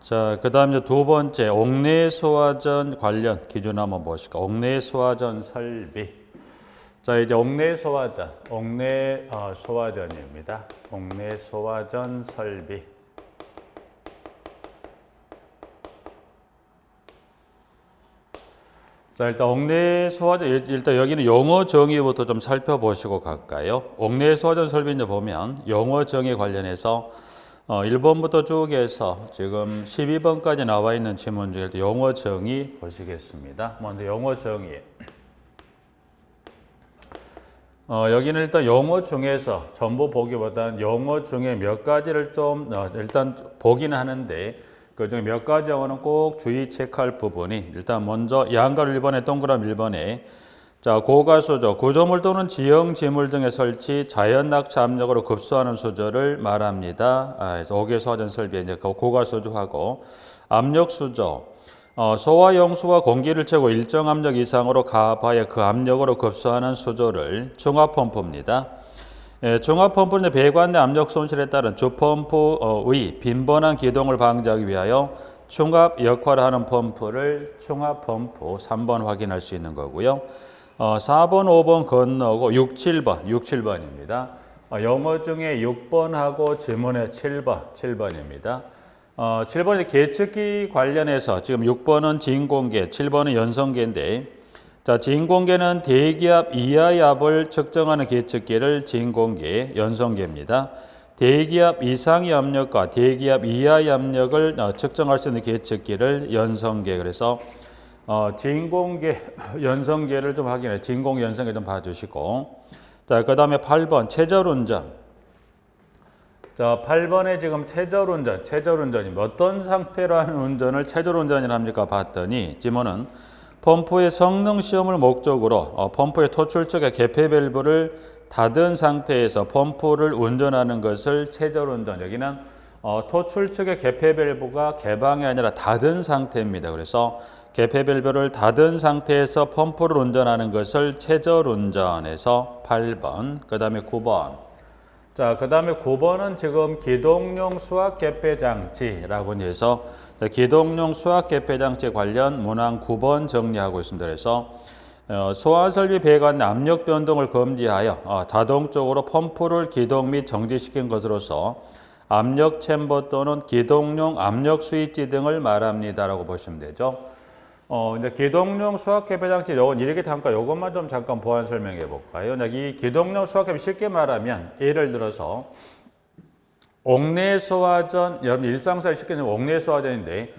자, 그다음 이제 두 번째 옥내 소화전 관련 기준 한번 보실까? 옥내 소화전 설비. 자, 이제 옥내 소화전, 옥내 소화전입니다. 옥내 소화전 설비. 자, 일단 옥내 소화전 일단 여기는 용어 정의부터 좀 살펴보시고 갈까요? 옥내 소화전 설비 이제 보면 용어 정의 관련해서 1번부터 쭉 해서 지금 12번까지 나와 있는 지문 중에 용어 정의 보시겠습니다. 먼저 용어 정의. 여기는 일단 용어 중에서 전부 보기보다는 용어 중에 몇 가지를 좀 일단 보긴 하는데 그 중에 몇 가지 용어는 꼭 주의 체크할 부분이 일단 먼저 양가로 1번에 동그라미 1번에 자, 고가수조, 구조물 또는 지형 지물 등의 설치, 자연 낙차 압력으로 급수하는 수조를 말합니다. 그래서 옥외 소화전 설비에 이제 고가수조하고 압력수조, 소화 용수와 공기를 채우고 일정 압력 이상으로 가하여 그 압력으로 급수하는 수조를 중압펌프입니다. 중압펌프는 배관 내 압력 손실에 따른 주펌프의 빈번한 기동을 방지하기 위하여 중압 역할을 하는 펌프를 중압펌프 3번 확인할 수 있는 거고요. 4번, 5번 건너고 6, 7번입니다. 영어 중에 6번하고 지문에 7번입니다. 7번이 계측기 관련해서 지금 6번은 진공계, 7번은 연성계인데 자, 진공계는 대기압 이하의 압을 측정하는 계측기를 진공계, 연성계입니다. 대기압 이상의 압력과 대기압 이하의 압력을 측정할 수 있는 계측기를 연성계. 그래서 진공계, 연성계를 좀 확인해. 진공, 연성계 좀 봐주시고. 자, 그 다음에 8번 최절운전. 자, 8번에 지금 최절운전이 어떤 상태로 하는 운전을 최절운전이라 합니까? 봤더니 지문은 펌프의 성능 시험을 목적으로 펌프의 토출 쪽의 개폐 밸브를 닫은 상태에서 펌프를 운전하는 것을 최절운전. 여기는 토출 측의 개폐 밸브가 개방이 아니라 닫은 상태입니다. 그래서 개폐 밸브를 닫은 상태에서 펌프를 운전하는 것을 최절운전에서 8번. 그 다음에 9번. 자, 그 다음에 9번은 지금 기동용 수압 개폐 장치라고 해서 기동용 수압 개폐 장치 관련 문항 9번 정리하고 있습니다. 그래서 소화설비 배관 내 압력 변동을 금지하여 자동적으로 펌프를 기동 및 정지시킨 것으로서 압력 챔버 또는 기동용 압력 스위치 등을 말합니다라고 보시면 되죠. 이제 기동용 수압 개폐 장치 요건 이렇게 잠깐 요것만 좀 잠깐 보완 설명해 볼까요? 이 기동용 수압 개폐 쉽게 말하면 예를 들어서 옥내 소화전 여러분 일상생활 쉽게 옥내 소화전인데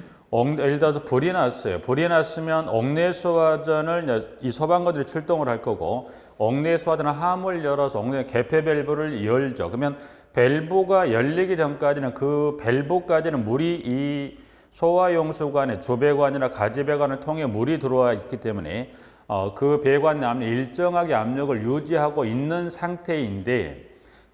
예를 들어서 불이 났어요. 불이 났으면 옥내 소화전을 이 소방관들이 출동을 할 거고 옥내 소화전은 함을 열어서 옥내 개폐 밸브를 열죠. 그러면 밸브가 열리기 전까지는 그 밸브까지는 물이 이 소화용수관에 주배관이나 가지배관을 통해 물이 들어와 있기 때문에 그 배관 내 압력 일정하게 압력을 유지하고 있는 상태인데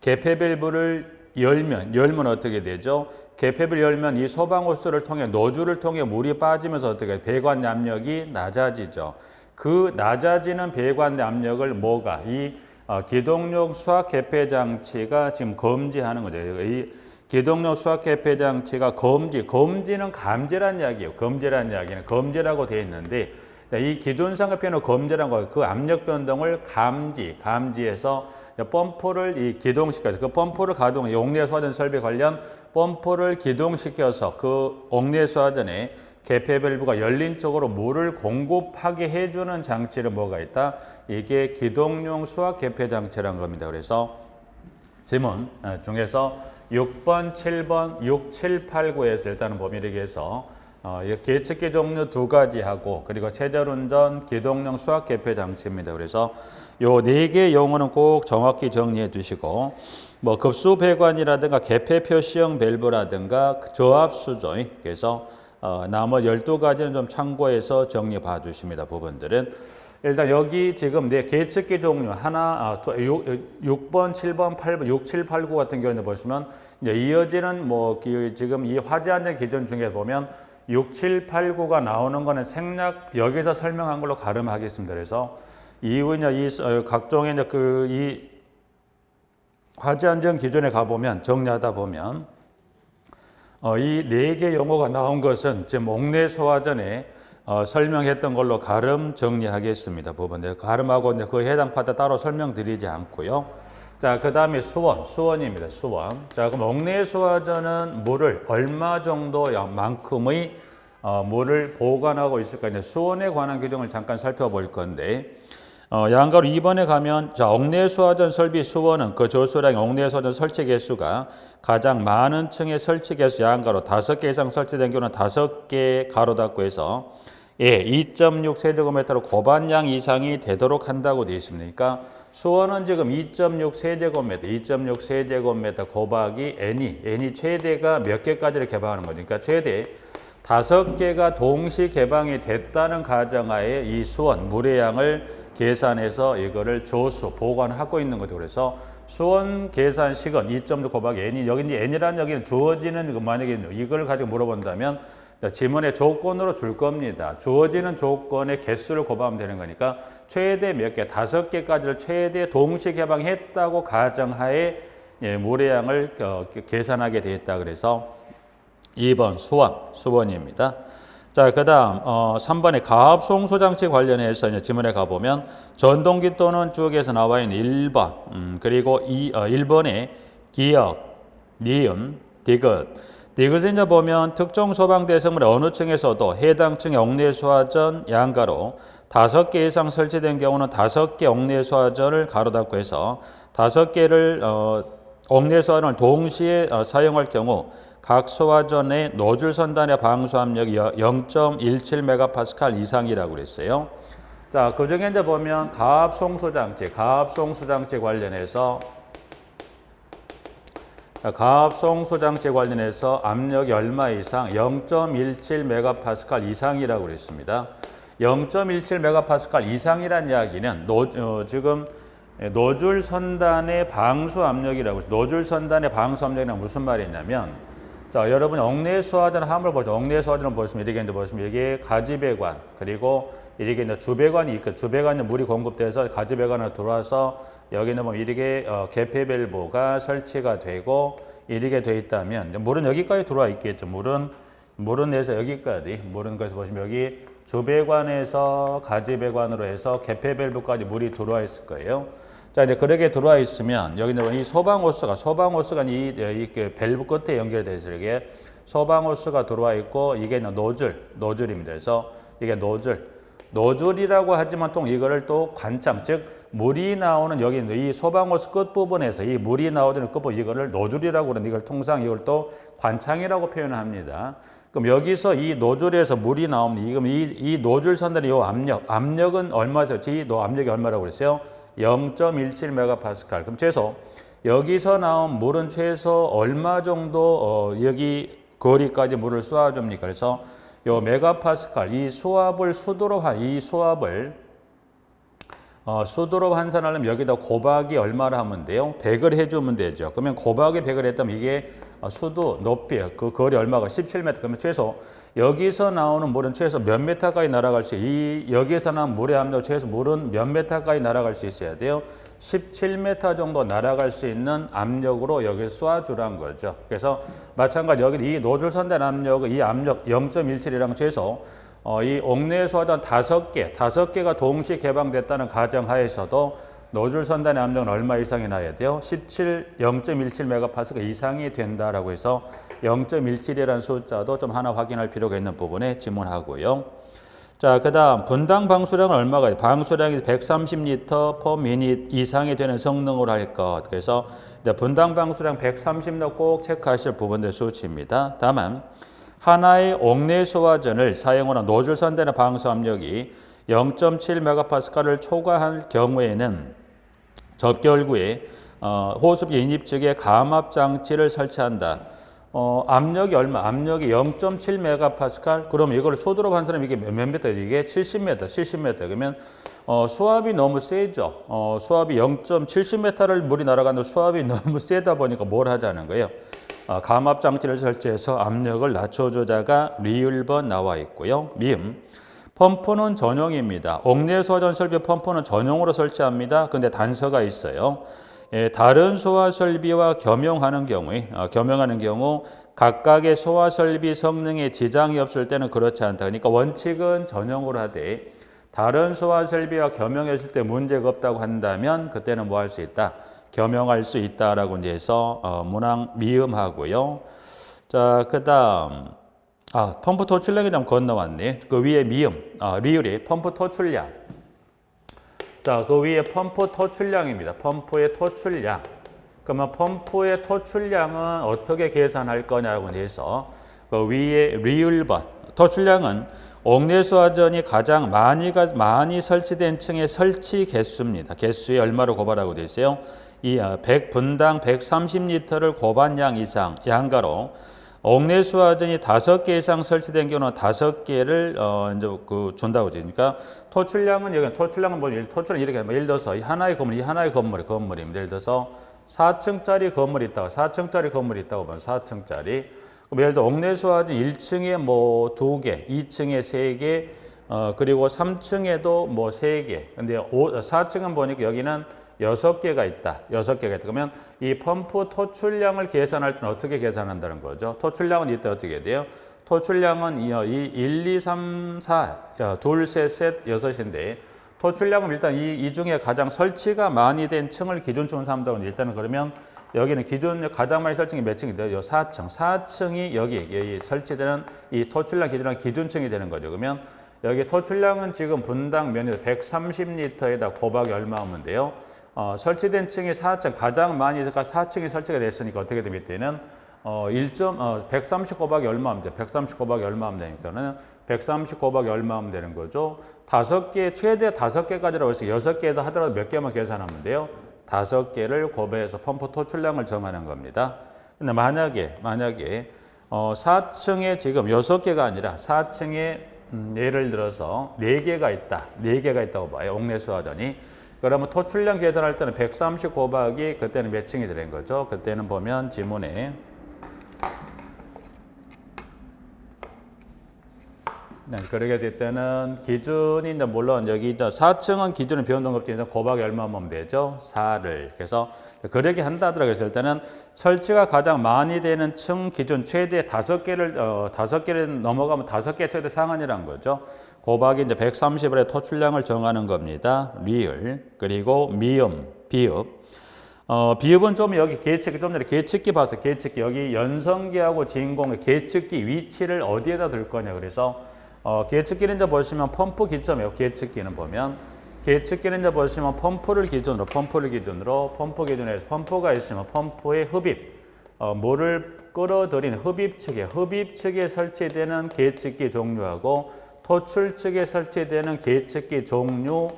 개폐 밸브를 열면 어떻게 되죠? 개폐를 열면 이 소방호스를 통해 노즐을 통해 물이 빠지면서 어떻게 배관 내 압력이 낮아지죠. 그 낮아지는 배관 내 압력을 뭐가 이 기동용 수압 개폐 장치가 지금 검지하는 거죠. 이 기동용 수압 개폐 장치가 검지는 감지란 이야기예요. 검지란 이야기는 검지라고 되어 있는데 이 기존상의 표현은 검지란 거예요. 그 압력 변동을 감지해서 펌프를 기동시켜서 그 펌프를 가동, 옥내 소화전 설비 관련 펌프를 기동시켜서 그 옥내 소화전에 개폐 밸브가 열린 쪽으로 물을 공급하게 해주는 장치를 뭐가 있다? 이게 기동용 수압 개폐 장치라는 겁니다. 그래서 지문 중에서 6번, 7번, 6, 7, 8, 9에서 일단은 보면 이렇게 해서 계측기 종류 두 가지 하고 그리고 최절운전, 기동용 수압 개폐 장치입니다. 그래서 요 네 개 용어는 꼭 정확히 정리해 두시고 뭐 급수 배관이라든가 개폐 표시형 밸브라든가 저압 수조 그래서 나머지 12가지는 좀 참고해서 정리해 봐 주십니다. 부분들은 일단 여기 지금 내 계측기 종류 하나 6번, 7번, 8번, 6, 7, 8, 9 같은 경우는 보시면 이제 이어지는 뭐 지금 이 화재 안전 기준 중에 보면 6, 7, 8, 9가 나오는 거는 생략 여기서 설명한 걸로 가름하겠습니다. 그래서 이후에 이 각종의 이 화재 안전 기준에 가 보면 정리하다 보면 이 네 개 용어가 나온 것은 지금 옥내 소화전에 설명했던 걸로 가름 정리하겠습니다. 부분. 가름하고 이제 그 해당 파트 따로 설명드리지 않고요. 자, 그 다음에 수원입니다. 수원. 자, 그럼 옥내 소화전은 물을 얼마 정도 만큼의 물을 보관하고 있을까? 이제 수원에 관한 규정을 잠깐 살펴볼 건데, 양가로 2번에 가면, 자, 옥내 소화전 설비 수원은 그 조수량 옥내 소화전 설치 개수가 가장 많은 층의 설치 개수 양가로 5개 이상 설치된 경우는 5개 가로 닫고 해서 2.6 세제곱미터로 고반양 이상이 되도록 한다고 되어 있습니다. 그러니까 수원은 지금 2.6 세제곱미터, 2.6 세제곱미터 곱하기 n이 최대가 몇 개까지를 개방하는 거죠. 그러니까 최대 5개가 동시 개방이 됐다는 가정하에 이 수원 물의 양을 계산해서 이거를 조수 보관하고 있는 거죠. 그래서 수원 계산식은 2.6 곱하기 n이 여기 n이라는 여기는 주어지는 만약에 이걸 가지고 물어본다면 지문의 조건으로 줄 겁니다. 주어지는 조건의 개수를 곱하면 되는 거니까 최대 몇 개, 5개까지를 최대 동시 개방했다고 가정하에 물의 양을 계산하게 되어 있다. 그래서 2번 수원입니다. 자, 그 다음 3번에 가압송수장치 관련해서 이제 지문에 가보면 전동기 또는 쭉에서 나와 있는 1번 그리고 1번에 기역, 니은, 디귿을 이제 보면 특정 소방 대상물의 어느 층에서도 해당 층의 옥내 소화전 양가로 5개 이상 설치된 경우는 5개 옥내 소화전을 가로 닫고 해서 5개를 옥내 소화전을 동시에 사용할 경우 각 소화전의 노즐 선단의 방수 압력이 0.17메가파스칼 이상이라고 그랬어요. 자, 그 중에 이제 보면 가압송수장치 관련해서 압력이 얼마 이상? 0.17메가파스칼 이상이라고 그랬습니다. 0.17메가파스칼 이상이란 이야기는 지금 노즐 선단의 방수 압력이라고 해서 노즐 선단의 방수 압력이란 무슨 말이냐면 자, 여러분 옥내 소화전 함을 보죠. 옥내 소화전을 보시면 이렇게 이제 보시면 이게 가지배관 그리고 이렇게 이제 주배관이 있고 주배관에 물이 공급돼서 가지배관으로 들어와서 여기는 뭐 이렇게 개폐밸브가 설치가 되고 이렇게 돼 있다면 물은 여기까지 들어와 있겠죠. 물은 내서 여기까지 물은 거기서 보시면 여기 주배관에서 가지배관으로 해서 개폐밸브까지 물이 들어와 있을 거예요. 자, 이제 그렇게 들어와 있으면 여기는 이 소방호스가 이 밸브 끝에 연결돼서 이게 소방호스가 들어와 있고 이게 노즐입니다. 그래서 이게 노즐이라고 하지만 또 이거를 또 관창 즉 물이 나오는 여기 이 소방호스 끝 부분에서 이 물이 나오는 끝 부분 이거를 노즐이라고 그러는데 이걸 통상 이걸 또 관창이라고 표현합니다. 그럼 여기서 이 노즐에서 물이 나오면 이 노즐 선단의 이 압력은 얼마죠? 이 압력이 얼마라고 그랬어요? 0.17메가파스칼. 그럼 최소 여기서 나온 물은 최소 얼마 정도 여기 거리까지 물을 쏘아줍니까? 그래서 요 메가파스칼 이 수압을 수도로 환산하려면 여기다 곱하기 얼마를 하면 돼요? 100을 해주면 되죠. 그러면 곱하기 100을 했다면 이게 수도 높이 그 거리 얼마가 17m. 그러면 최소 여기서 나오는 물은 최소 몇 메타까지 날아갈 수 여기에서 나온 물의 압력 최소 물은 몇 메타까지 날아갈 수 있어야 돼요? 17m 정도 날아갈 수 있는 압력으로 여기 쏴주란 거죠. 그래서 마찬가지 여기 이 노즐 선단 압력은 이 압력 0.17이랑 최소 이 옥내 소화전 5개가 동시에 개방됐다는 가정하에서도 노즐 선단의 압력은 얼마 이상이 나야 돼요? 0.17메가파스칼 이상이 된다라고 해서 0.17이라는 숫자도 좀 하나 확인할 필요가 있는 부분에 지문하고요. 자, 그 다음 분당 방수량은 얼마가 방수량이 130리터 per minute 이상이 되는 성능으로 할 것. 그래서 분당 방수량 130는 꼭 체크하실 부분들 수치입니다. 다만 하나의 옥내 소화전을 사용하는 노즐 선단의 방수 압력이 0.7메가파스칼을 초과할 경우에는 접결구에 호흡기 인입 측에 감압 장치를 설치한다. 압력이 얼마? 압력이 0.7메가파스칼. 그럼 이걸 수도로 환산하면 이게 몇 미터? 이게 70m. 그러면 수압이 너무 세죠. 수압이 0.70m를 물이 날아가는데 수압이 너무 세다 보니까 뭘 하자는 거예요? 감압 장치를 설치해서 압력을 낮춰주자가 리을번 나와 있고요. 미음. 펌프는 전용입니다. 옥내 소화전 설비 펌프는 전용으로 설치합니다. 근데 단서가 있어요. 다른 소화 설비와 겸용하는 경우 각각의 소화설비 성능에 지장이 없을 때는 그렇지 않다. 그러니까 원칙은 전용으로 하되 다른 소화설비와 겸용했을 때 문제가 없다고 한다면 그때는 뭐 할 수 있다? 겸용할 수 있다라고 이제 해서 문항 미음하고요. 자, 그다음 펌프 토출량이 좀 건너왔네. 그 위에 미음, 리을이 펌프 토출량. 자, 그 위에 펌프 토출량입니다. 펌프의 토출량. 그러면 펌프의 토출량은 어떻게 계산할 거냐고 해서 그 위에 리을번 토출량은 옥내수화전이 가장 많이 설치된 층의 설치 개수입니다. 개수에 얼마로 고발하고 되어 있어요? 이 100분당 130리터를 고반량 이상 양가로 옥내수화전이 5개 이상 설치된 경우는 5개를 이제 준다고 그러니까 토출량은 여기 토출량은 뭐 토출은 이렇게 예를 들어서 이 하나의 건물입니다. 예를 들어서 4층짜리 건물이 있다고 4층짜리 건물이 있다고 보면 4층짜리 그럼 예를 들어 옥내수화전 1층에 뭐 2개, 2층에 3개, 그리고 3층에도 뭐 3개. 근데 4층은 보니까 여기는 6개가 있다. 6개가 있다. 그러면 이 펌프 토출량을 계산할 때는 어떻게 계산한다는 거죠? 토출량은 이때 어떻게 돼요? 토출량은 이 1, 2, 3, 4, 둘, 셋, 셋, 6인데 토출량은 일단 이 중에 가장 설치가 많이 된 층을 기준층으로 삼다고 일단은 그러면 여기는 기준 가장 많이 설치는 몇 층인데요? 요 4층. 4층이 여기 설치되는 이 토출량 기준한 기준층이 되는 거죠. 그러면 여기 토출량은 지금 분당 몇 리터? 130리터에다 곱하기 얼마 하면 돼요? 설치된 층이 4층 가장 많이 4층이 설치가 됐으니까 어떻게 됩니까? 이때는 130 곱하기 얼마 하면 돼요? 130 곱하기 얼마 하면 되니까는 130 곱하기 얼마 하면 되는 거죠? 5개 최대 5개까지라고 해서 6개에다 하더라도 몇 개만 계산하면 돼요? 5개를 곱해서 펌프 토출량을 정하는 겁니다. 근데 만약에 4층에 지금 6개가 아니라 4층에 예를 들어서 4개가 있다. 4개가 있다고 봐요. 옥내수화전이. 그러면 토출량 계산할 때는 130 곱하기 그때는 몇 층이 되는 거죠? 그때는 보면 지문에 그렇게 했을 때는 기준이 이제 물론 여기 4층은 기준은 비원동급진인데 곱하기 얼마 하면 되죠? 4를. 그래서 그렇게 한다더라고 했을 때는 설치가 가장 많이 되는 층 기준 최대 5개를 넘어가면 5개 최대 상한이라는 거죠. 곱하기 이제 130을의 토출량을 정하는 겁니다. 리을. 그리고 미음, 비읍. 비읍은 좀 여기 계측기 좀 전에 계측기 봤어요. 계측기 여기 연성기하고 진공의 계측기 위치를 어디에다 둘 거냐. 그래서 계측기는 이제 보시면 펌프 기점이에요. 계측기는 보면 계측기는 이제 보시면 펌프 기준으로 펌프 기준에서 펌프가 있으면 펌프의 흡입 물을 끌어들이는 흡입 측에 설치되는 계측기 종류하고 토출 측에 설치되는 계측기 종류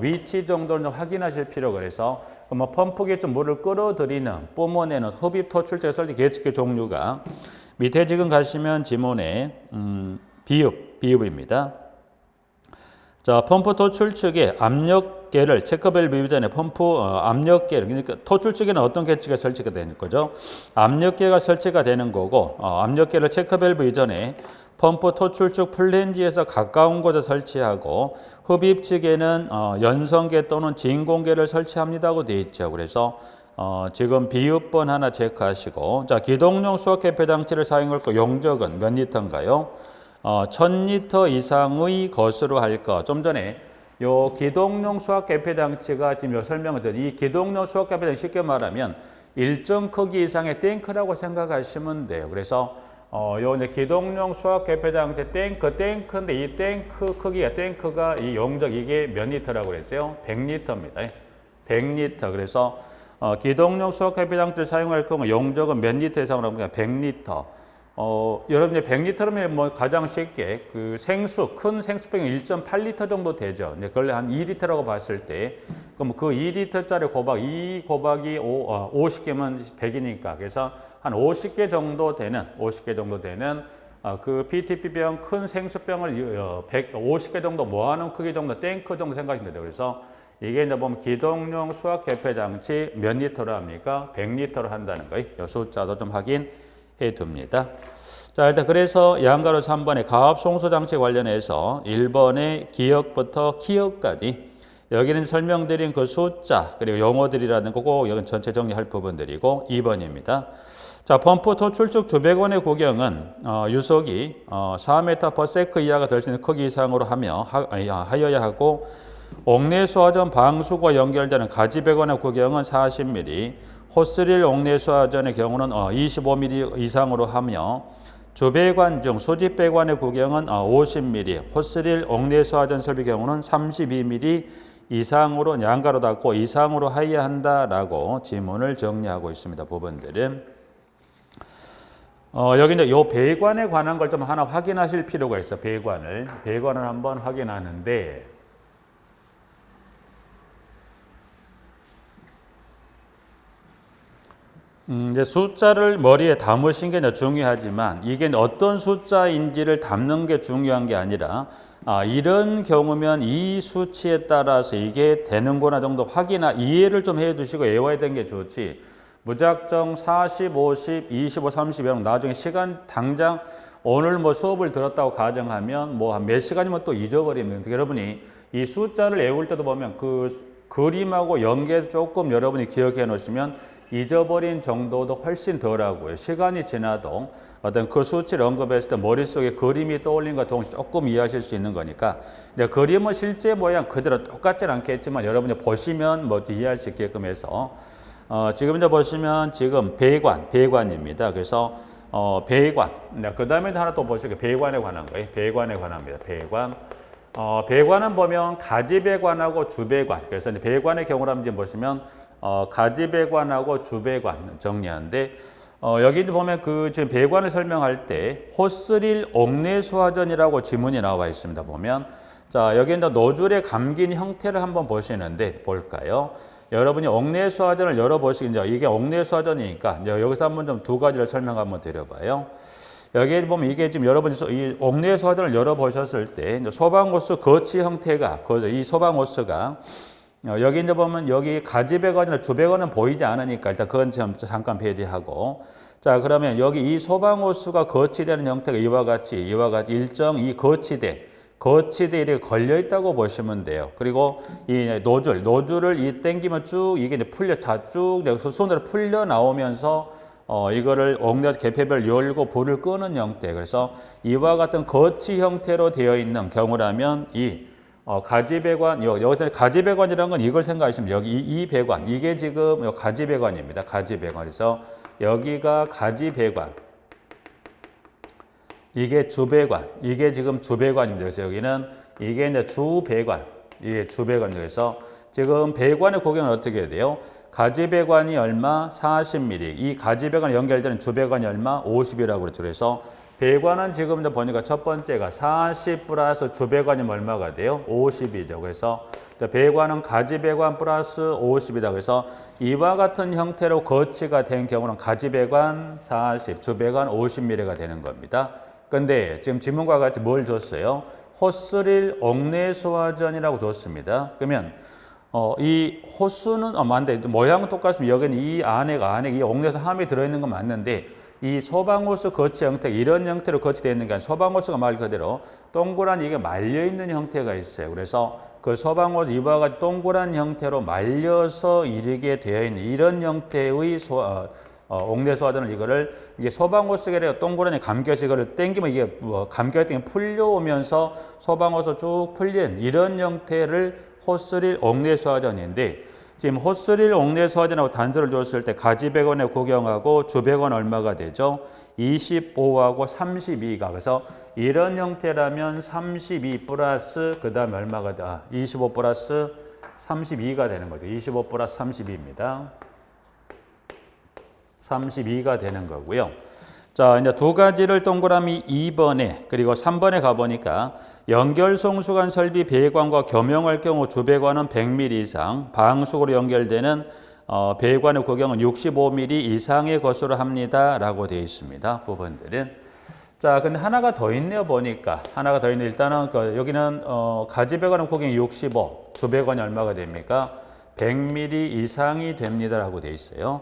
위치 정도를 확인하실 필요가 그래서 펌프 기준 물을 끌어들이는 뿜어내는 흡입 토출 측에 설치 계측기 종류가 밑에 지금 가시면 지문에 비읍입니다. 자, 펌프 토출 측에 압력계를 체크밸브 이전에 펌프 압력계를 그러니까 토출 측에는 어떤 계측이 설치가 되는 거죠? 압력계가 설치가 되는 거고 압력계를 체크밸브 이전에 펌프 토출 측 플랜지에서 가까운 곳에 설치하고 흡입 측에는 연성계 또는 진공계를 설치합니다고 되어 있죠. 그래서 지금 비읍번 하나 체크하시고 자, 기동용 수압개폐 장치를 사용할 거 용적은 몇 리터인가요? 1000리터 이상의 것으로 할 것. 좀 전에 요 기동용 수압 개폐 장치가 지금 설명을 드린 이 기동용 수압 개폐 장치 쉽게 말하면 일정 크기 이상의 탱크라고 생각하시면 돼요. 그래서 요 이제 기동용 수압 개폐 장치 탱크인데 이 탱크가 이 용적 이게 몇 리터라고 그랬어요? 100리터입니다. 100리터. 그래서 기동용 수압 개폐 장치를 사용할 경우 용적은 몇 리터 이상으로 하면 100리터. 여러분이 100리터면 뭐 가장 쉽게 그 큰 생수병이 1.8리터 정도 되죠. 이제 그걸 한 2리터라고 봤을 때, 그럼 그 2리터짜리 곱하기 50개면 100이니까. 그래서 한 50개 정도 되는 그 PTP병 큰 생수병을 50개 정도 모아놓은 크기 정도 탱크 정도 생각하시면 돼요. 그래서 이게 이제 보면 기동용 수압 개폐 장치 몇 리터로 합니까? 100리터로 한다는 거예요. 이 숫자도 좀 확인해 둡니다. 자, 일단 그래서 양가로 3번의 가압 송수 장치 관련해서 1번의 기역부터 키역까지 여기는 설명드린 그 숫자 그리고 용어들이라는 거고 여기는 전체 정리할 부분들이고 2번입니다. 자, 펌프 토출축 주배관의 구경은 유속이 4m/s 이하가 될 수 있는 크기 이상으로 하여야 하고, 옥내수화전 방수구와 연결되는 가지배관의 구경은 40mm, 호스릴 옥내수화전의 경우는 25mm 이상으로 하며, 주배관 중 수직배관의 구경은 50mm, 호스릴 옥내수화전 설비 경우는 32mm 이상으로 양가로 닫고 이상으로 하여야 한다라고 지문을 정리하고 있습니다. 부분들은. 여기 이제 요 배관에 관한 걸 좀 하나 확인하실 필요가 있어. 배관을 한번 확인하는데, 이제 숫자를 머리에 담으신 게 중요하지만, 이게 어떤 숫자인지를 담는 게 중요한 게 아니라, 이런 경우면 이 수치에 따라서 이게 되는구나 정도 이해를 좀 해 두시고 외워야 되는 게 좋지. 무작정 40, 50, 25, 30 이런 나중에 시간 당장 오늘 뭐 수업을 들었다고 가정하면 뭐 한 몇 시간이면 또 잊어버리면, 여러분이 이 숫자를 외울 때도 보면 그 그림하고 연계해서 조금 여러분이 기억해 놓으시면 잊어버린 정도도 훨씬 덜하고요. 시간이 지나도 어떤 그 수치를 언급했을 때 머릿속에 그림이 떠올린 것과 동시에 조금 이해하실 수 있는 거니까, 근데 그림은 실제 모양 그대로 똑같진 않겠지만 여러분이 보시면 뭐 이해할 수 있게끔 해서 지금 이제 보시면 지금 배관입니다. 그래서 배관. 그 다음에 하나 또 보시고 배관에 관한 거예요. 배관에 관합니다. 배관은 보면 가지배관하고 주배관. 그래서 이제 배관의 경우라면 이제 보시면 가지배관하고 주배관 정리하는데, 여기 보면 그 지금 배관을 설명할 때 호스릴 옥내수화전이라고 지문이 나와 있습니다. 보면 자, 여기 이제 노즐에 감긴 형태를 한번 보시는데 볼까요? 여러분이 옥내수화전을 열어보시면 이게 옥내수화전이니까 여기서 한번 좀 두 가지를 설명 한번 드려봐요. 여기 보면 이게 지금 여러분이 이 옥내수화전을 열어보셨을 때 소방호스 거치 형태가 이 소방호스가 여기 이제 보면 여기 가지배관이나 주배관은 보이지 않으니까 일단 그건 잠깐 배제하고, 자 그러면 여기 이 소방호스가 거치되는 형태가 이와 같이 일정 이 거치대 이렇게 걸려 있다고 보시면 돼요. 그리고 이 노즐을 이 당기면 쭉 이게 이제 쭉 손으로 풀려 나오면서 이거를 옥내 개폐별 열고 불을 끄는 형태. 그래서 이와 같은 거치 형태로 되어 있는 경우라면 이 가지배관, 여기서 가지배관이라는 건 이걸 생각하시면 여기 이 배관, 이게 지금 가지배관입니다. 가지배관. 그래서 여기가 가지배관, 이게 주배관, 이게 지금 주배관입니다. 그래서 여기는 이게 이제 주배관, 이게 주배관입니다. 그래서 지금 배관의 구경은 어떻게 돼요? 가지배관이 얼마? 40mm. 이 가지배관이 연결되는 주배관이 얼마? 50이라고 그랬죠. 그래서 배관은 지금 보니까 첫 번째가 40 플러스 주배관이면 얼마가 돼요? 50이죠. 그래서 배관은 가지배관 플러스 50이다. 그래서 이와 같은 형태로 거치가 된 경우는 가지배관 40, 주배관 50mm가 되는 겁니다. 근데 지금 지문과 같이 뭘 줬어요? 호스릴 옥내수화전이라고 줬습니다. 그러면 이 호수는 맞는데 모양은 똑같으면 여기는 이 안에 이 옥내수 함이 들어있는 건 맞는데, 이 소방호스 거치 형태 이런 형태로 거치되어 있는 게 아니라 소방호스가 말 그대로 동그란 이게 말려 있는 형태가 있어요. 그래서 그 소방호스 이와 같이 동그란 형태로 말려서 이르게 되어 있는 이런 형태의 옥내수화전을 이게 소방호스가 동그랗게 감겨서 이거를 당기면 이게 감겨있던 게 풀려오면서 소방호스 쭉 풀린 이런 형태를 호스릴 옥내수화전인데, 지금 호스릴 옥내수화전하고 단서를 줬을 때 가지배관의 구경하고 주배관 얼마가 되죠? 25하고 32가. 그래서 이런 형태라면 32 플러스 그 다음에 얼마가 돼? 25 플러스 32가 되는 거죠. 25 플러스 32입니다. 32가 되는 거고요. 자, 이제 두 가지를 동그라미 2번에 그리고 3번에 가보니까 연결송수관 설비 배관과 겸용할 경우 주배관은 100mm 이상, 방수구로 연결되는 배관의 구경은 65mm 이상의 것으로 합니다. 라고 되어 있습니다. 부분들은. 자, 근데 하나가 더 있네요. 보니까. 하나가 더 있네. 일단은 여기는 가지배관의 구경이 65, 주배관이 얼마가 됩니까? 100mm 이상이 됩니다. 라고 되어 있어요.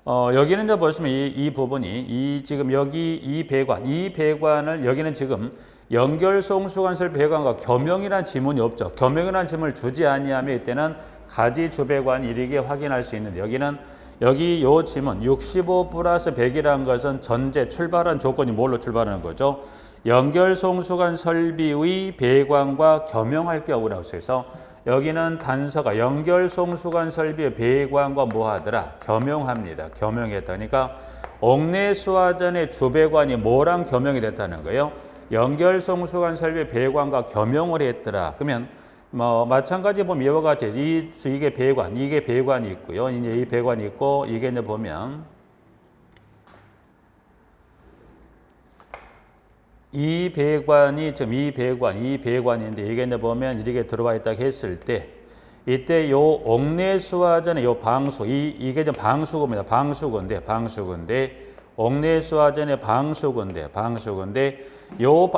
여기는 이제 보시면 이 부분이 지금 여기 이 배관을 여기는 지금 연결송수관설 배관과 겸용이라는 지문이 없죠. 겸용이라는 지문을 주지 아니하면 이때는 가지 주배관 이르게 확인할 수 있는데, 여기는 여기 요 지문 65 플러스 100이라는 것은 전제 출발한 조건이 뭘로 출발하는 거죠? 연결 송수관 설비의 배관과 겸용할 경우라고 해서 여기는 단서가 연결 송수관 설비의 배관과 뭐 하더라? 겸용합니다. 겸용했다. 그러니까 옥내수화전의 주배관이 뭐랑 겸용이 됐다는 거예요? 연결 송수관 설비의 배관과 겸용을 했더라. 그러면 뭐 마찬가지 보면 이와 같이 이게 배관이 있고요. 이제 이 배관이 있고 이게 이제 보면 이 배관인데 이게 이제 보면 이렇게 들어와 있다 했을 때 이때 요 옥내수화전의 요 방수 이게 이제 방수구입니다. 방수구인데 옥내수화전의 방수구인데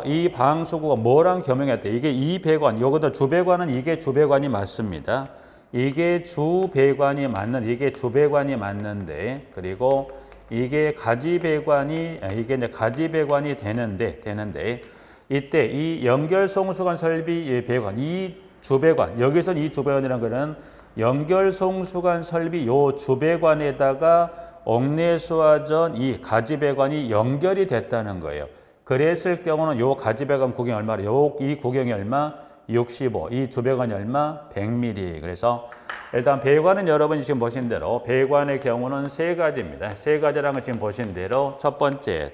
이 방수구가 뭐랑 겸용했대? 이게 이 배관, 요거도 주배관은 이게 주배관이 맞습니다. 이게 주배관이 맞는데, 그리고 이게 이게 이제 가지배관이 되는데, 이때 이 연결송수관 설비 배관, 이 주배관, 여기서는 이 주배관이라는 거는 연결송수관 설비 요 주배관에다가 옥내수화전 이 가지배관이 연결이 됐다는 거예요. 그랬을 경우는 요 가지배관 구경이 얼마래요? 이 구경이 얼마? 65. 이 주배관이 얼마? 100mm. 그래서 일단 배관은 여러분이 지금 보신 대로 배관의 경우는 세 가지입니다. 세 가지라는 걸 지금 보신 대로 첫 번째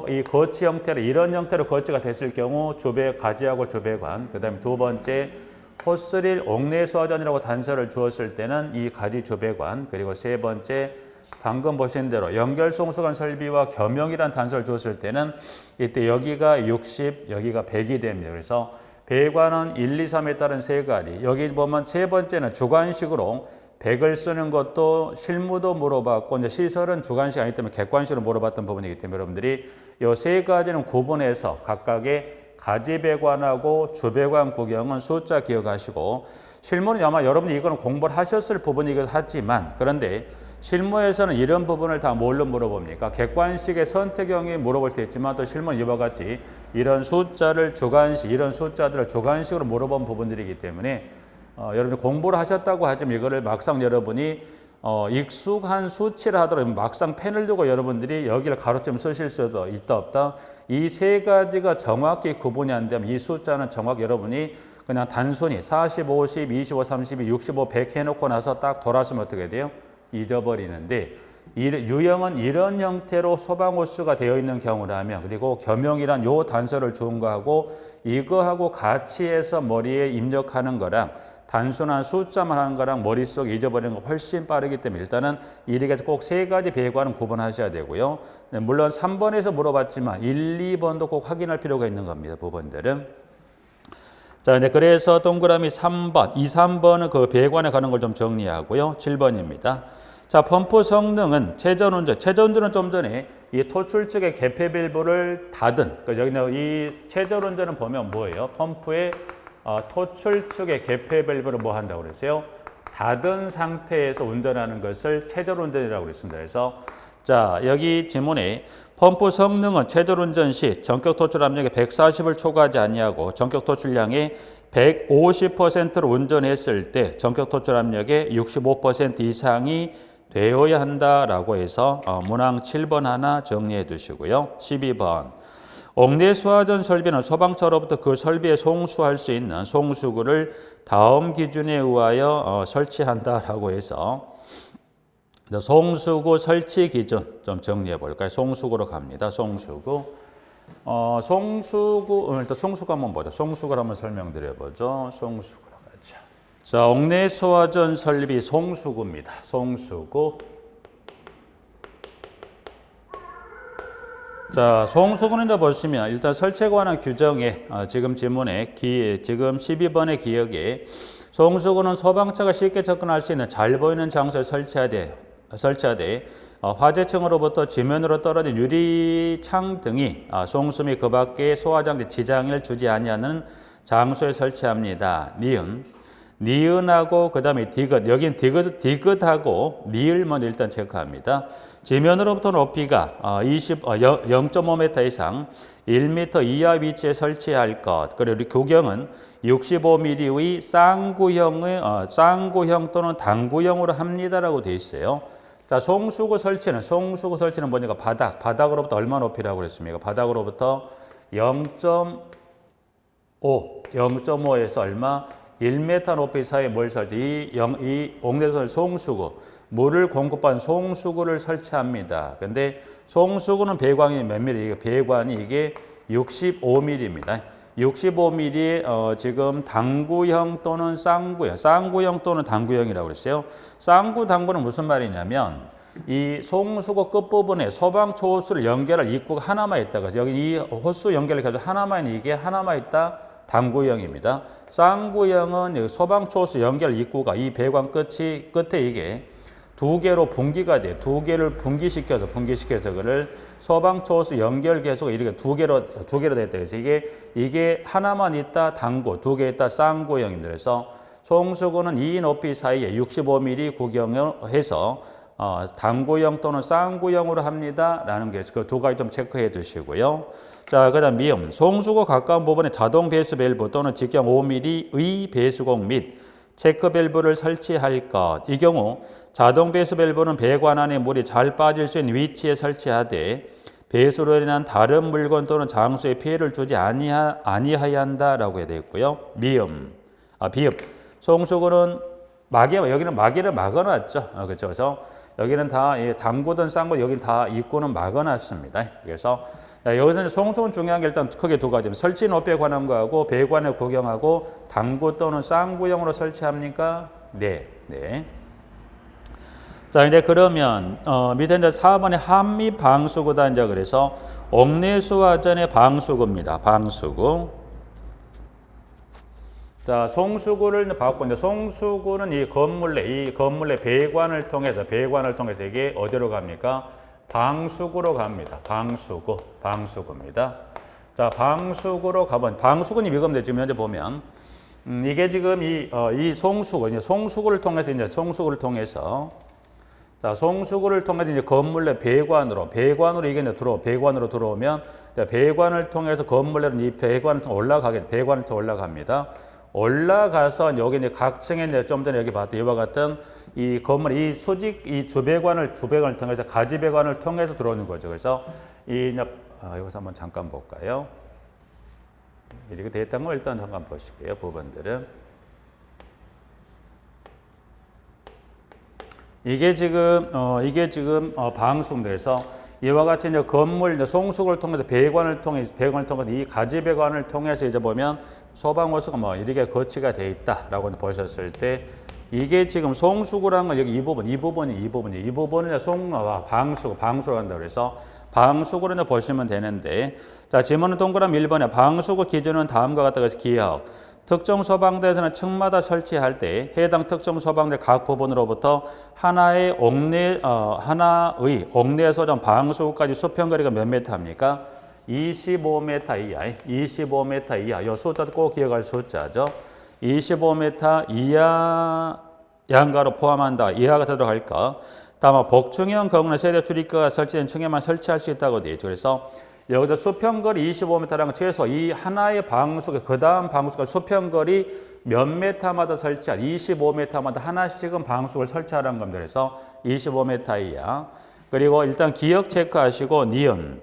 이 거치 형태로 이런 형태로 거치가 됐을 경우 가지하고 주배관. 그다음에 두 번째 호스릴 옥내수화전이라고 단서를 주었을 때는 이 가지 주배관. 그리고 세 번째 방금 보신 대로 연결송수관 설비와 겸용이라는 단서를 주었을 때는 이때 여기가 60, 여기가 100이 됩니다. 그래서 배관은 1, 2, 3에 따른 세 가지. 여기 보면 세 번째는 주관식으로 100을 쓰는 것도 실무도 물어봤고 이제 시설은 주관식 아니기 때문에 객관식으로 물어봤던 부분이기 때문에 여러분들이 이 세 가지는 구분해서 각각의 가지배관하고 주배관 구경은 숫자 기억하시고 실무는 아마 여러분이 이거는 공부를 하셨을 부분이기도 하지만 그런데 실무에서는 이런 부분을 다 뭘로 물어봅니까? 객관식의 선택형이 물어볼 수 있지만 또 실무는 이와 같이 이런 숫자들을 주관식으로 물어본 부분들이기 때문에 여러분이 공부를 하셨다고 하지만 이거를 막상 여러분이 익숙한 수치를 하더라도 막상 펜을 두고 여러분들이 여기를 가로점 쓰실 수도 있다 없다. 이 세 가지가 정확히 구분이 안 되면 이 숫자는 정확히 여러분이 그냥 단순히 40, 50, 25, 32, 65, 100 해놓고 나서 딱 돌아서면 어떻게 돼요? 잊어버리는데 유형은 이런 형태로 소방호수가 되어 있는 경우라면 그리고 겸용이란 요 단서를 주은 거하고 이거하고 같이 해서 머리에 입력하는 거랑 단순한 숫자만 하는 거랑 머릿속에 잊어버리는 거 훨씬 빠르기 때문에 일단은 이렇게 꼭 세 가지 배관은 구분하셔야 되고요. 물론 3번에서 물어봤지만 1, 2번도 꼭 확인할 필요가 있는 겁니다. 부분들은. 자, 이제 그래서 동그라미 3번, 2, 3번은 그 배관에 가는 걸 좀 정리하고요. 7번입니다. 자, 펌프 성능은 최전운전은 좀 전에 이 토출 측의 개폐 밸브를 닫은, 여기는 이 최전운전은 보면 뭐예요? 펌프의 토출 측의 개폐 밸브를 뭐 한다고 그랬어요? 닫은 상태에서 운전하는 것을 최전운전이라고 그랬습니다. 그래서 자, 여기 지문에 펌프 성능은 최전운전 시 전격 토출 압력이 140을 초과하지 아니하고 전격 토출량의 150%로 운전했을 때 전격 토출 압력의 65% 이상이 되어야 한다라고 해서 문항 7번 하나 정리해 두시고요. 12번. 옥내수화전 설비는 소방차로부터 그 설비에 송수할 수 있는 송수구를 다음 기준에 의하여 설치한다라고 해서 송수구 설치 기준 좀 정리해 볼까요? 송수구로 갑니다. 송수구. 일단 송수구 한번 보죠. 송수구를 한번 설명드려 보죠. 송수구로 가자. 자, 옥내수화전 설비 송수구입니다. 송수구. 자, 송수구는 이제 보시면 일단 설치에 관한 규정에 지금 지문에 지금 12번의 기억에 송수구는 소방차가 쉽게 접근할 수 있는 잘 보이는 장소에 설치하되 화재층으로부터 지면으로 떨어진 유리창 등이 송수 및 그 밖에 소화장대 지장을 주지 아니하는 장소에 설치합니다. 니은하고 그 다음에 디귿, 여긴 디귿하고 니을 먼저 일단 체크합니다. 지면으로부터 높이가 0.5m 이상 1m 이하 위치에 설치할 것. 그리고 구경은 65mm의 쌍구형 또는 당구형으로 합니다라고 되어 있어요. 자, 송수구 설치는 뭐냐가 바닥으로부터 얼마 높이라고 그랬습니까? 바닥으로부터 0.5에서 얼마? 1m 높이 사이에 뭘 설치? 이 옥내에서 송수구, 물을 공급한 송수구를 설치합니다. 근데 송수구는 배관이 몇 미리? 배관이 이게 65mm입니다. 65mm의 지금 당구형 또는 쌍구형 또는 당구형이라고 그랬어요. 당구는 무슨 말이냐면 이 송수구 끝부분에 소방초 호스를 연결할 입구가 하나만 있다가 여기 이 호스 연결을 가지고 하나만 있다. 당구형입니다. 쌍구형은 여기 소방초 호스 연결 입구가 이 배관 끝에 이게 두 개로 분기가 돼. 두 개를 분기시켜서 그를 소방초 호스 연결 계속 이렇게 두 개로 됐다. 그래서 이게 하나만 있다 당구, 두 개 있다 쌍구형입니다. 그래서 송수구는 이 높이 사이에 65mm 구경해서 당구형 또는 쌍구형으로 합니다라는 게 그 두 가지 좀 체크해 두시고요. 자, 그다음 미음. 송수구 가까운 부분에 자동 배수 밸브 또는 직경 5mm의 배수공 및 체크 밸브를 설치할 것. 이 경우 자동 배수 밸브는 배관 안에 물이 잘 빠질 수 있는 위치에 설치하되 배수로 인한 다른 물건 또는 장소에 피해를 주지 아니하여야 한다라고 해야 되겠고요. 비읍. 송수구는 여기는 마개를 막아놨죠. 그렇죠. 그래서 여기는 다 당구든 쌍구 여기는 다 입구는 막아놨습니다. 그래서 여기서는 송수구는 중요한 게 일단 크게 두 가지입니다. 설치 높이에 관한 거하고 배관을 구경하고 당구 또는 쌍구형으로 설치합니까? 네. 자, 이제 그러면 밑에 이제 4번에 한미 방수구다 이제 그래서 옥내수화전의 방수구입니다. 방수구. 자, 송수구를 봤고 이제 송수구는 이 건물 내 배관을 통해서 이게 어디로 갑니까? 방수구로 갑니다. 방수구입니다. 자, 방수구로 가면 방수구는 이겁니다. 지금 현재 보면 이게 지금 이 송수구를 통해서 자, 송수구를 통해서 이제 건물 내 배관으로 이게 배관으로 들어오면 배관을 통해서 건물 내로 이 배관을 통해 올라갑니다. 올라가서 여기 이제 각 층에 좀 전에 여기 봤던 이와 같은 이 건물 이 주배관을 통해서 가지배관을 통해서 들어오는 거죠. 그래서 여기서 한번 잠깐 볼까요? 이렇게 되어 있다는 걸 일단 잠깐 보실게요. 부분들은 이게 지금 방수구에서 이와 같이 이제 건물 송수구를 통해서 배관을 통해서 이 가지배관을 통해서 이제 보면 소방호스가 이렇게 거치가 돼 있다라고 보셨을 때 이게 지금 송수구라는 건 여기 이 부분은 방수로 간다 그래서 방수구로 이제 보시면 되는데 자, 지문은 동그라미 1번에 방수구 기준은 다음과 같다 그래서 기억 특정 소방대에서는 층마다 설치할 때 해당 특정 소방대 각 부분으로부터 하나의 옥내 소정 방수구까지 수평거리가 몇 미터입니까? 25m 이하. 이 숫자도 꼭 기억할 숫자죠. 25m 이하 양가로 포함한다. 이하가 되도록 할까? 다만 복층형 건물의 세대 출입구가 설치된 층에만 설치할 수 있다고 되어 있죠. 그래서 여기서 수평거리 25m라는 건 최소 이 하나의 방수구, 그 다음 방수구가 수평거리 몇 메타마다 설치한 25m마다 하나씩은 방수구를 설치하라는 겁니다. 그래서 25m 이하. 그리고 일단 기억 체크하시고 니은.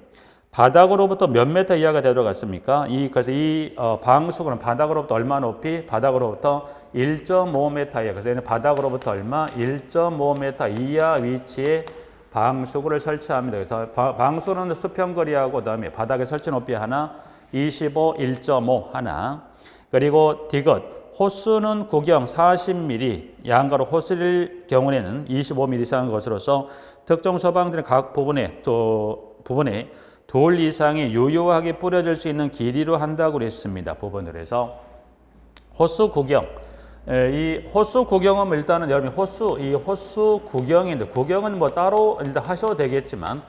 바닥으로부터 몇 메타 이하가 되도록 갔습니까? 그래서 이 방수구는 바닥으로부터 얼마 높이? 바닥으로부터 1.5m 이하. 그래서 얘는 바닥으로부터 얼마? 1.5m 이하 위치에 방수구를 설치합니다. 그래서 방수는 수평거리하고 그다음에 바닥에 설치 높이 하나, 25, 1.5 하나. 그리고 디귿 호수는 구경 40mm, 양가로 호수일 경우에는 25mm 이상의 것으로서 특정 소방들의 각 부분에 돌 이상이 유효하게 뿌려질 수 있는 길이로 한다고 그랬습니다. 부분들에서 호수 구경. 이 호수 구경은 일단은 여러분 호수 구경인데 구경은 따로 일단 하셔도 되겠지만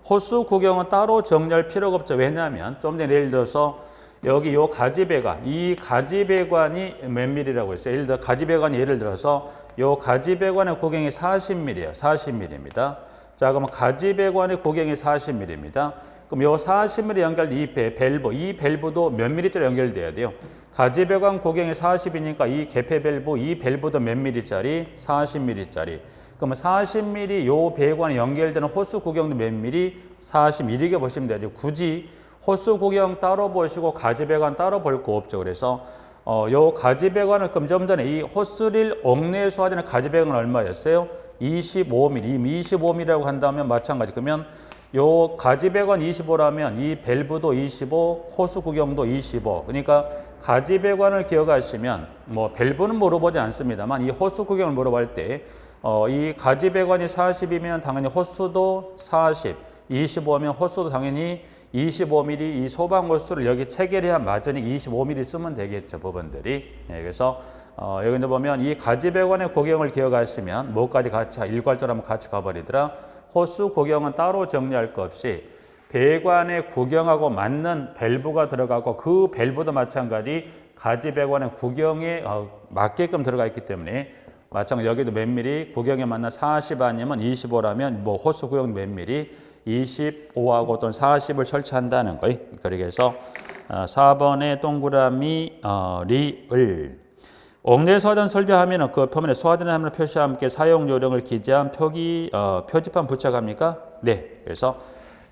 호수 구경은 따로 정리할 필요가 없죠. 왜냐하면 좀 전에 예를 들어서 여기 요 가지배관, 이 가지배관이 몇 밀리라고 했어요. 예를 들어서 요 가지배관의 구경이 40mm예요. 40mm입니다. 자, 그러면 가지배관의 구경이 40mm입니다. 그럼 요 40mm 연결된 이 밸브, 이 밸브도 몇 mm짜리 연결돼야 돼요? 가지배관 구경이 40이니까 이 개폐 밸브, 이 밸브도 몇 mm짜리? 40mm짜리. 그러면 40mm 요 배관에 연결되는 호수 구경도 몇 mm? 40mm 이렇게 보시면 되죠. 굳이 호수 구경 따로 보시고 가지배관 따로 볼 거 없죠. 그래서 요 가지배관을 좀 전에 이 호스릴 옥내 소화전의 가지배관은 얼마였어요? 25mm. 25mm라고 한다면 마찬가지. 그러면 요 가지배관 25라면 이 밸브도 25, 호수 구경도 25. 그러니까 가지배관을 기억하시면 뭐 밸브는 물어보지 않습니다만 이 호수 구경을 물어볼 때 이 가지배관이 40이면 당연히 호수도 40, 25면 호수도 당연히 25mm 이 소방 호수를 여기 체결해야 맞으니 25mm 쓰면 되겠죠, 부분들이. 네, 그래서 여기 이제 보면 이 가지배관의 구경을 기억하시면 뭐까지 같이 일괄적으로 한번 같이 가버리더라. 호수 구경은 따로 정리할 것 없이 배관의 구경하고 맞는 밸브가 들어가고 그 밸브도 마찬가지 가지배관의 구경에 맞게끔 들어가 있기 때문에 마찬가지 여기도 몇 미리 구경에 맞는 40 아니면 25라면 뭐 호수 구경 몇 미리 25하고 또는 40을 설치한다는 거예요. 그래서 4번의 동그라미 리을 옥내 소화전 설비하면은 그 표면에 소화전의 함을 표시와 함께 사용 요령을 기재한 표지판 부착합니까? 네. 그래서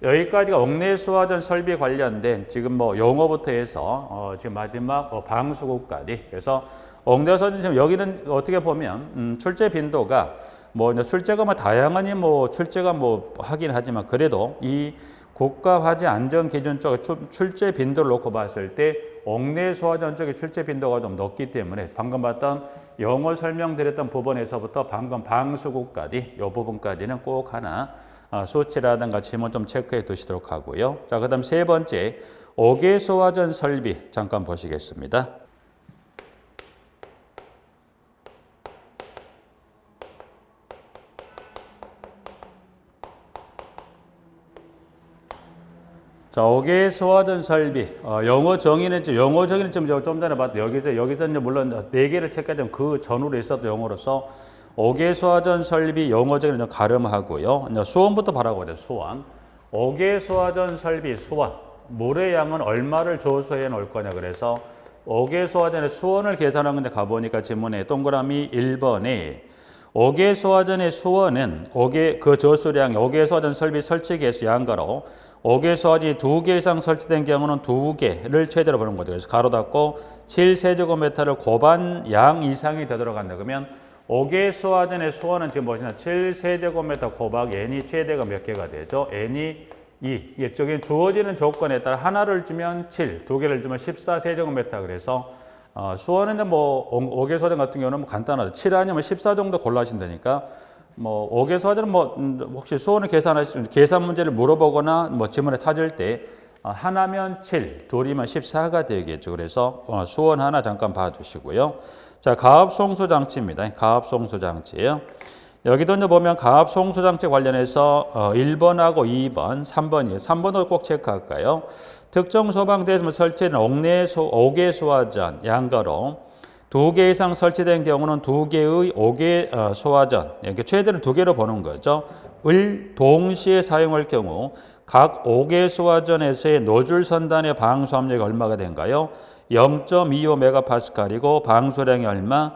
여기까지가 옥내 소화전 설비 관련된 지금 뭐 용어부터 해서 지금 마지막 방수구까지. 그래서 옥내 소화전 지금 여기는 어떻게 보면 출제 빈도가 뭐 출제가 뭐 다양하니 뭐 출제가 뭐 하긴 하지만 그래도 이 국가화재 안전 기준 쪽에 출제 빈도를 놓고 봤을 때 옥내 소화전 쪽의 출제 빈도가 좀 높기 때문에 방금 봤던 영어 설명드렸던 부분에서부터 방금 방수구까지 이 부분까지는 꼭 하나 수치라든가 지문 좀 체크해 두시도록 하고요. 자, 그다음 세 번째 옥외 소화전 설비 잠깐 보시겠습니다. 자, 옥외 소화전 설비. 영어 정의는 좀 전에 봤던 여기서 이제 물론 네 개를 체크하자면 그 전후로 있었던 영어로서 옥외 소화전 설비 영어 정의는 좀 가름하고요. 이제 수원부터 바라보죠. 수원. 옥외 소화전 설비 수원. 물의 양은 얼마를 조소해 놓을 거냐. 그래서 옥외 소화전의 수원을 계산한 건데 가보니까 지문에 동그라미 1번에 옥외 소화전의 수원은 그 조수량이 옥외 소화전 설비 설치 개수 양가로 옥외 소화전이 2개 이상 설치된 경우는 2개를 최대로 보는 거죠. 그래서 가로 닫고 7세제곱미터를 곱한 양 이상이 되도록 한다. 그러면 옥외 소화전의 수원은 지금 보시면 7세제곱미터 곱하기 n이 최대가 몇 개가 되죠? n이 2. 이쪽에 주어지는 조건에 따라 하나를 주면 7, 2개를 주면 14세제곱미터. 그래서 수원은 뭐 옥외 소화전 같은 경우는 뭐 간단하죠. 7 아니면 14 정도 골라신다니까. 뭐 옥외 소화전은 뭐 혹시 수원을 계산 문제를 물어보거나 뭐 지문에 찾을 때 하나면 7, 둘이면 14가 되겠죠. 그래서 수원 하나 잠깐 봐두시고요. 자, 가압 송수 장치입니다. 가압 송수 장치예요. 여기도 이제 보면 가압 송수 장치 관련해서 1번하고 2번, 3번이에요. 3번을 꼭 체크할까요? 특정 소방대에서 설치된 옥외 소화전 양가로 2개 이상 설치된 경우는 2개의 옥외 소화전, 이렇게 최대는 2개로 보는 거죠. 을 동시에 사용할 경우 각 옥외 소화전에서의 노즐 선단의 방수 압력이 얼마가 된가요? 0.25메가파스칼이고 방수량이 얼마?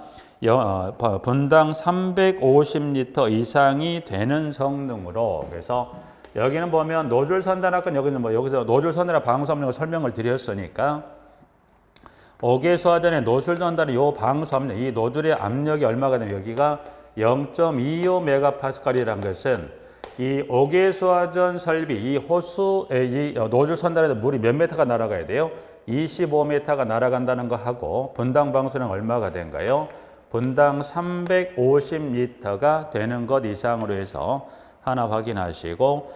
분당 350리터 이상이 되는 성능으로. 그래서 여기는 보면 노즐 선단 아까 여기서 노즐 선단의 방수 압력을 설명을 드렸으니까 옥외 소화전의 노즐 전달의 요 방수 압력, 이 노즐의 압력이 얼마가 되면 여기가 0.25메가파스칼이라는 것은 이 옥외 소화전 설비, 이 호수의 이 노즐 선달에서 물이 몇 메타가 날아가야 돼요? 25m가 날아간다는 거 하고 분당 방수량 얼마가 된가요? 분당 350리터가 되는 것 이상으로 해서 하나 확인하시고,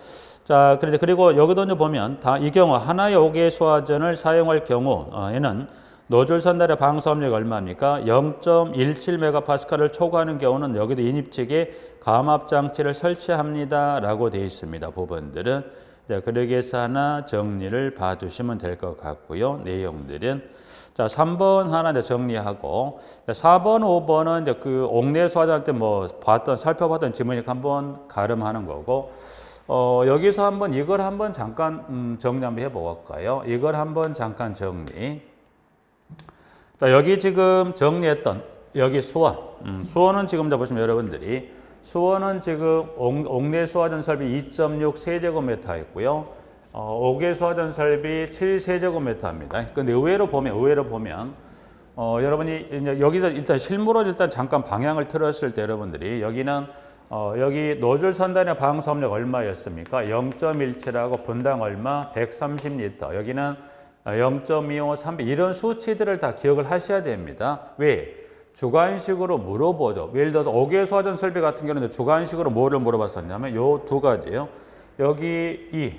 자, 그리고 여기도 이제 보면 이 경우 하나의 옥외 소화전을 사용할 경우에는 노즐 선달의 방수 압력이 얼마입니까? 0.17메가파스칼을 초과하는 경우는 여기도 인입측에 감압 장치를 설치합니다라고 되어 있습니다. 부분들은. 자, 그러기 위해서 하나 정리를 봐두시면 될 것 같고요. 내용들은. 자, 3번 하나 이제 정리하고, 4번, 5번은 이제 그 옥내 소화전 할 때 뭐 살펴봤던 지문이니까 한번 가름하는 거고, 여기서 한번 이걸 한번 잠깐 정리 한번 해볼까요? 이걸 한번 잠깐 정리. 자, 여기 지금 정리했던 여기 수원. 수원은 지금 보시면 여러분들이 수원은 지금 옥내 소화전 설비 2.6 세제곱미터 있고요. 옥외 소화전 설비 7 세제곱미터입니다. 근데 의외로 보면 여러분이 이제 여기서 일단 실무로 일단 잠깐 방향을 틀었을 때 여러분들이 여기는 여기 노즐 선단의 방수압력 얼마였습니까? 0.17하고 분당 얼마? 130리터. 여기는 0.25, 300 이런 수치들을 다 기억을 하셔야 됩니다. 왜? 주관식으로 물어보죠. 예를 들어서 옥외 소화전 설비 같은 경우는 주관식으로 뭐를 물어봤었냐면 요 두 가지예요. 여기 이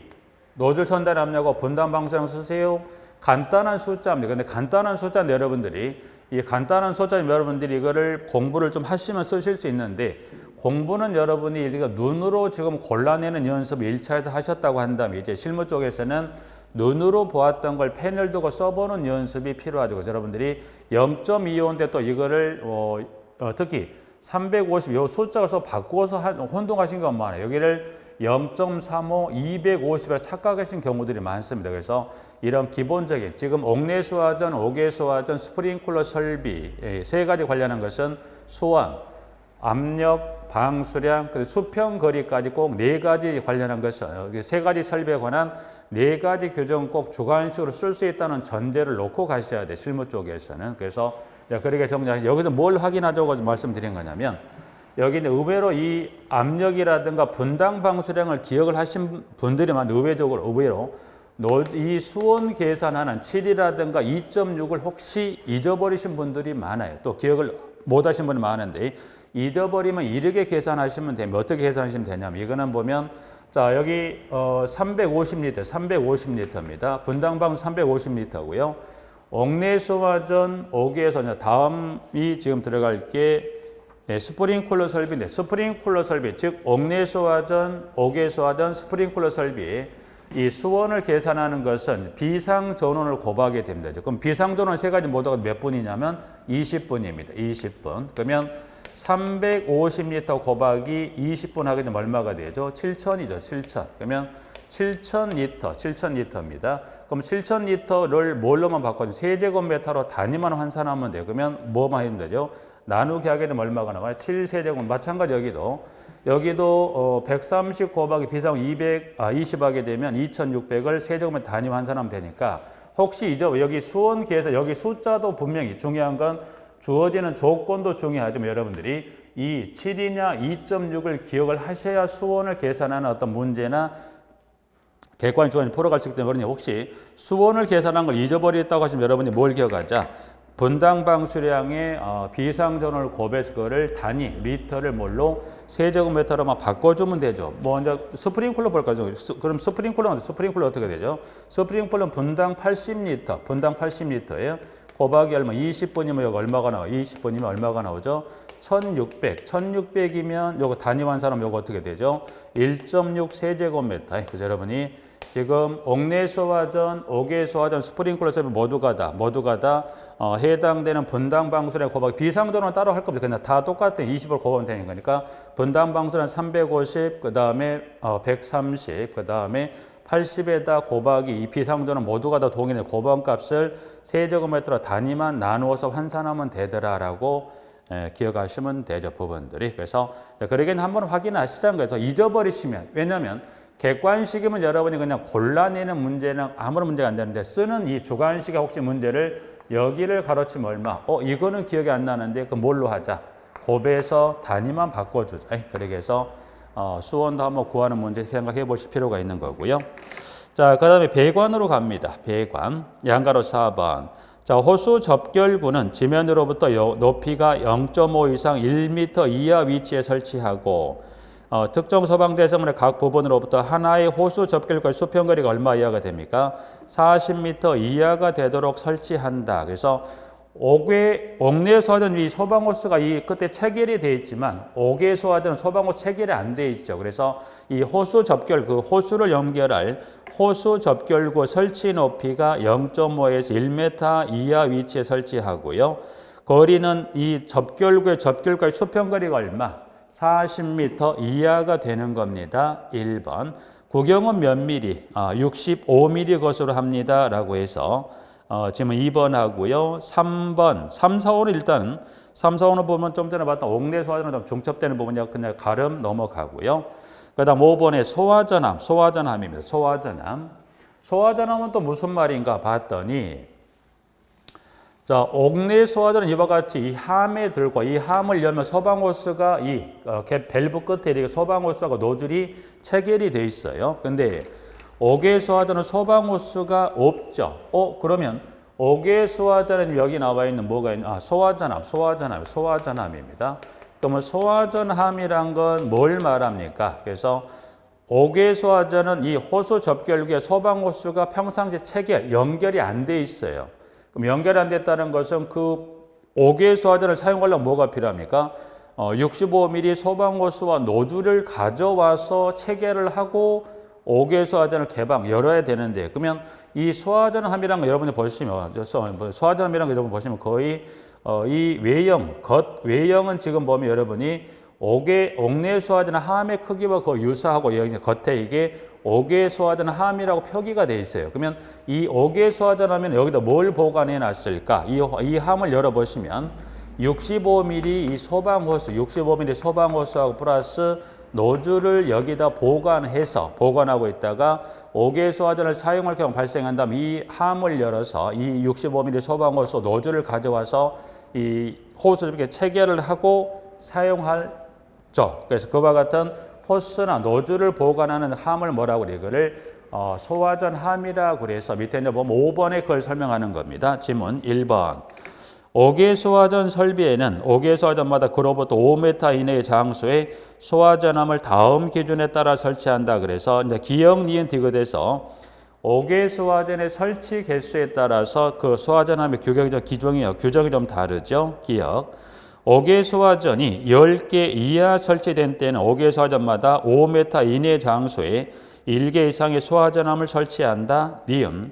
노즐 선단 압력하고 분당 방수량 쓰세요. 간단한 숫자입니다. 근데 간단한 숫자는 여러분들이 이 간단한 숫자는 여러분들이 이거를 공부를 좀 하시면 쓰실 수 있는데 공부는 여러분이 이제 눈으로 지금 골라내는 연습을 1차에서 하셨다고 한다면 이제 실무 쪽에서는 눈으로 보았던 걸 펜을 두고 써보는 연습이 필요하죠. 그래서 여러분들이 0.25인데 또 이거를 특히 350 요 숫자를 써 바꾸어서 혼동하신 건 많아요. 여기를 0.35, 250에 착각하신 경우들이 많습니다. 그래서 이런 기본적인 지금 옥내 소화전, 옥외 소화전, 스프링클러 설비 세 가지 관련한 것은 수원, 압력, 방수량, 그리고 수평 거리까지 꼭 네 가지 관련한 것은 세 가지 설비에 관한 네 가지 규정 꼭 주관식으로 쓸 수 있다는 전제를 놓고 가셔야 돼 실무 쪽에서는. 그래서 그렇게 정리하시. 여기서 뭘 확인하자고 말씀드린 거냐면 여기는 의외로 이 압력이라든가 분당 방수량을 기억을 하신 분들이 의외로 이 수원 계산하는 7이라든가 2.6을 혹시 잊어버리신 분들이 많아요. 또 기억을 못 하신 분이 많은데 잊어버리면 이렇게 계산하시면 되면 어떻게 계산하시면 되냐면 이거는 보면 자 여기 350리터입니다. 분당 방수 350리터고요. 옥내 소화전, 옥외에서 다음이 지금 들어갈 게 스프링클러 설비인데 스프링클러 설비 즉 옥내 소화전, 옥외 소화전, 스프링클러 설비 이 수원을 계산하는 것은 비상 전원을 곱하게 됩니다. 그럼 비상 전원 세 가지 모두가 몇 분이냐면 20분입니다. 20분. 그러면 350리터 곱하기 20분 하게 되면 얼마가 되죠? 7,000이죠. 7,000. 그러면 7,000리터입니다. 그럼 7,000리터를 뭘로만 바꿔주면 세제곱미터로 단위만 환산하면 돼요. 그러면 뭐만 해주면 되죠? 나누기 하게 되면 얼마가 나와요? 7세제곱. 마찬가지 여기도 130 곱하기 비상 20 하게 되면 2,600을 세제곱미터 단위 환산하면 되니까 혹시 여기 수원계에서 여기 숫자도 분명히 중요한 건 주어지는 조건도 중요하지만 여러분들이 이 7이냐 2.6을 기억을 하셔야 수원을 계산하는 어떤 문제나 객관 주관이 풀어갈 수 있기 때문에 혹시 수원을 계산한 걸 잊어버렸다고 하시면 여러분이 뭘 기억하자? 분당 방수량의 비상전원을 곱해서 그거를 단위 리터를 뭘로 세제곱미터로만 바꿔주면 되죠. 먼저 스프링클러 볼까요? 그럼 스프링클러 어떻게 되죠? 스프링클러는 분당 80리터예요. 곱하기 얼마? 20분이면 여기 얼마가 나와요? 20분이면 얼마가 나오죠? 1600이면 요거 단위 환산하면 요거 어떻게 되죠? 1.6 세제곱미터. 그래서 여러분이 지금 옥내 소화전, 옥외 소화전, 스프링클러 설비 모두가 다 해당되는 분당 방수량 곱하기 비상전원은 따로 할 겁니다. 그냥 다 똑같은 20을 곱하면 되는 거니까 분당 방수량 350, 그 다음에 130, 그 다음에 80에다 곱하기 이 비상전원 모두가 다 동일해 곱한 값을 세제곱미터로 단위만 나누어서 환산하면 되더라라고 기억하시면 되죠, 부분들이. 그래서 그러긴 한번 확인하시자는 거예요. 잊어버리시면 왜냐하면 객관식이면 여러분이 그냥 골라내는 문제는 아무런 문제가 안 되는데 쓰는 이 주관식의 혹시 문제를 여기를 가로치면 얼마? 이거는 기억이 안 나는데 그 뭘로 하자? 곱해서 단위만 바꿔주자. 그렇게 해서 수원도 한번 구하는 문제 생각해 보실 필요가 있는 거고요. 자, 그 다음에 배관으로 갑니다. 배관. 양가로 4번. 자, 호수 접결구는 지면으로부터 높이가 0.5 이상 1m 이하 위치에 설치하고 특정 소방 대상물의 각 부분으로부터 하나의 호수 접결구의 수평거리가 얼마 이하가 됩니까? 40m 이하가 되도록 설치한다. 그래서 옥내 소화전 이 소방호스가 이 끝에 체결이 되어 있지만 옥외 소화전은 소방호스 체결이 안 되어 있죠. 그래서 이 호수 접결 그 호수를 연결할 호수 접결구 설치 높이가 0.5에서 1m 이하 위치에 설치하고요. 거리는 이 접결구의 수평거리가 얼마? 40m 이하가 되는 겁니다. 1번. 구경은 몇 미리? 65mm 것으로 합니다. 라고 해서 지금 2번 하고요. 3번, 3, 4, 5는 일단 3, 4, 5는 보면 좀 전에 봤던 옥내 소화전은 좀 중첩되는 부분이 그냥 가름 넘어가고요. 그 다음 5번에 소화전함, 소화전함입니다. 소화전함. 소화전함은 또 무슨 말인가 봤더니 자, 옥내 소화전은 이와 같이 이 함에 들고 이 함을 열면 소방호스가 이 밸브 끝에 이렇게 소방호스하고 노즐이 체결이 돼 있어요. 근데 옥외 소화전은 소방호스가 없죠. 그러면 옥외 소화전은 여기 나와 있는 뭐가 있나? 소화전함입니다. 그러면 소화전함이란 건 뭘 말합니까? 그래서 옥외 소화전은 이 호수 접결구에 소방호스가 평상시 체결, 연결이 안 돼 있어요. 그럼 연결 안 됐다는 것은 그 옥외 소화전을 사용하려면 뭐가 필요합니까? 65mm 소방호스와 노즐을 가져와서 체결을 하고 옥외 소화전을 열어야 되는데, 그러면 이 소화전함이라는 거 여러분이 보시면, 소화전함이라는 거 여러분 보시면 거의 이 외형은 지금 보면 여러분이 옥내 소화전 함의 크기와 거의 유사하고 여기 겉에 이게 옥외 소화전 함이라고 표기가 되어 있어요. 그러면 이 옥외 소화전 하면 여기다 뭘 보관해 놨을까? 이 함을 열어보시면 65mm 이 소방호스, 65mm 소방호스하고 플러스 노즐을 여기다 보관하고 있다가 옥외 소화전을 사용할 경우 발생한다면 이 함을 열어서 이 65mm 소방호스 노즐을 가져와서 이 호스를 이렇게 체결을 하고 사용할 그래서 그와 같은 호스나 노즐을 보관하는 함을 뭐라고 그래요? 이거를 소화전 함이라고 그래서 밑에 이제 보면 5번에 그걸 설명하는 겁니다. 지문 1번. 옥외 소화전 설비에는 옥외 소화전마다 그로부터 5m 이내의 장소에 소화전함을 다음 기준에 따라 설치한다. 그래서 이제 기역, 니은, 디귿에서 옥외 소화전의 설치 개수에 따라서 그 소화전함의 규정이 좀 다르죠. 기역. 옥외 소화전이 10개 이하 설치된 때는 옥외 소화전마다 5m 이내 장소에 1개 이상의 소화전함을 설치한다. 니은.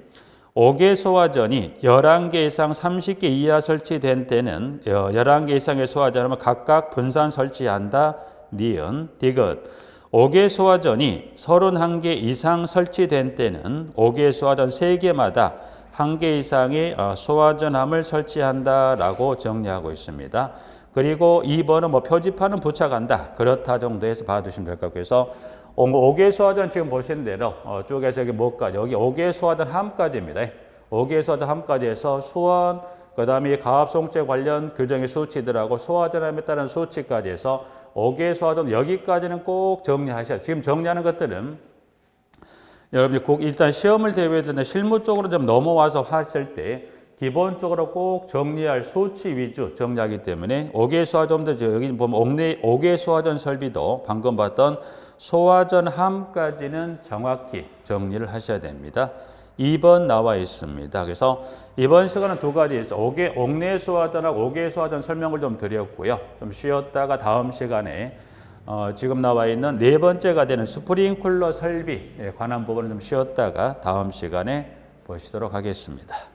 옥외 소화전이 11개 이상 30개 이하 설치된 때는 11개 이상의 소화전함을 각각 분산 설치한다. 니은. 디귿. 옥외 소화전이 31개 이상 설치된 때는 옥외 소화전 3개마다 1개 이상의 소화전함을 설치한다라고 정리하고 있습니다. 그리고 2번은 뭐 표지판은 부착한다. 그렇다 정도에서 봐두시면 될 것 같고요. 그래서 옥외 소화전 지금 보신 대로 쭉에서 여기 뭐까지 여기 옥외 소화전 함까지입니다. 옥외 소화전 함까지 해서 수원, 그 다음에 가압송체 관련 규정의 수치들하고 소화전함에 따른 수치까지 해서 옥외 소화전 여기까지는 꼭 정리하셔야 돼요. 지금 정리하는 것들은 여러분이 일단 시험을 대비해야 되는데 실무 쪽으로 좀 넘어와서 하실 때 기본적으로 꼭 정리할 수치 위주 정리하기 때문에 옥외 소화전도 여기 보면 옥외 소화전 설비도 방금 봤던 소화전 함까지는 정확히 정리를 하셔야 됩니다. 2번 나와 있습니다. 그래서 이번 시간은 두 가지 있어요. 옥내 소화전하고 옥외 소화전 설명을 좀 드렸고요. 좀 쉬었다가 다음 시간에 지금 나와 있는 네 번째가 되는 스프링클러 설비에 관한 부분을 좀 쉬었다가 다음 시간에 보시도록 하겠습니다.